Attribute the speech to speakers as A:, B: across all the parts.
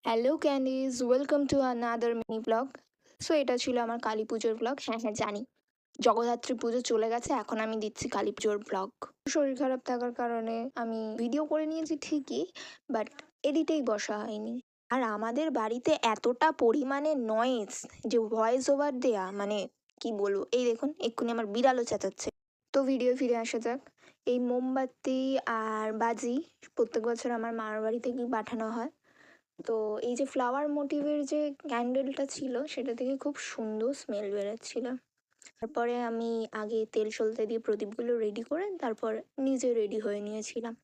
A: Hello candies, welcome to another mini blog. So এটা ছিল আমার কালী পুজোর ব্লগ। হ্যাঁ হ্যাঁ জানি, জগদ্ধাত্রী পুজো চলে গেছে, এখন আমি দিচ্ছি কালী পুজোর ব্লগ। শরীর খারাপ থাকার কারণে আমি ভিডিও করে নিয়েছি ঠিকই, বাট এডিটেই বসা হয়নি। আর আমাদের বাড়িতে এতটা পরিমাণে নয়েজ যে ভয়েস ওভার দেয়া, মানে কি বলবো, এই দেখুন এক্ষুনি আমার বিড়ালও চেঁচাচ্ছে। তো ভিডিও ফিরে আসা যাক। এই মোমবাতি আর বাজি প্রত্যেক বছর আমার মামার বাড়ি থেকেই পাঠানো হয়। তো এই যে ফ্লাওয়ার মোটিভের যে ক্যান্ডেলটা ছিল সেটা থেকে খুব সুন্দর স্মেল বেরোচ্ছিল। তারপরে আমি আগে তেল সলতে দিয়ে প্রদীপগুলো রেডি করে তারপর নিজে রেডি হয়ে নিয়েছিলাম।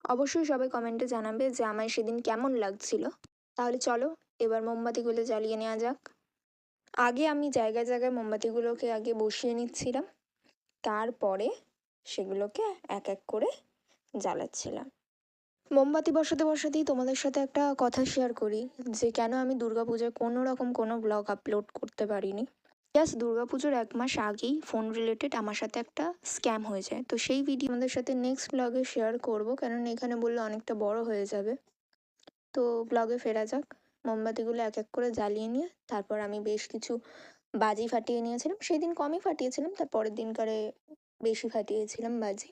A: অবশ্যই সবাই কমেন্টে জানাবে যে আমায় সেদিন কেমন লাগছিল। তাহলে চলো এবার মোমবাতিগুলো জ্বালিয়ে নেওয়া যাক। আগে আমি জায়গায় জায়গায় মোমবাতিগুলোকে আগে বসিয়ে নিচ্ছিলাম, তারপরে সেগুলোকে এক এক করে জ্বালাচ্ছিলাম। মোমবাতি বসাতে বসাতেই তোমাদের সাথে একটা কথা শেয়ার করি যে কেন আমি দুর্গাপূজায় কোনো রকম কোনো ব্লগ আপলোড করতে পারিনি। জাস্ট দুর্গাপুজোর 1 মাস আগেই ফোন রিলেটেড আমার সাথে একটা স্ক্যাম হয়ে যায়, তো সেই ভিডিও আমাদের সাথে নেক্সট ব্লগে শেয়ার করব, কারণ এখানে বললে অনেকটা বড় হয়ে যাবে। তো ব্লগে ফেরা যাক। মোমবাতিগুলো এক এক করে জ্বালিয়ে নিয়ে তারপর আমি বেশ কিছু বাজি ফাটিয়ে নিয়েছিলাম। সেই দিন কমই ফাটিয়েছিলাম, তার পরের দিনকারে বেশি ফাটিয়েছিলাম বাজি।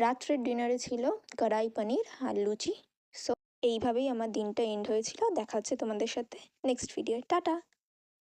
A: রাত্রের ডিনারে ছিল কড়াই পনির আর লুচি। সো এইভাবেই আমার দিনটা এন্ড হয়েছিল। দেখা হচ্ছে তোমাদের সাথে নেক্সট ভিডিও। টাটা।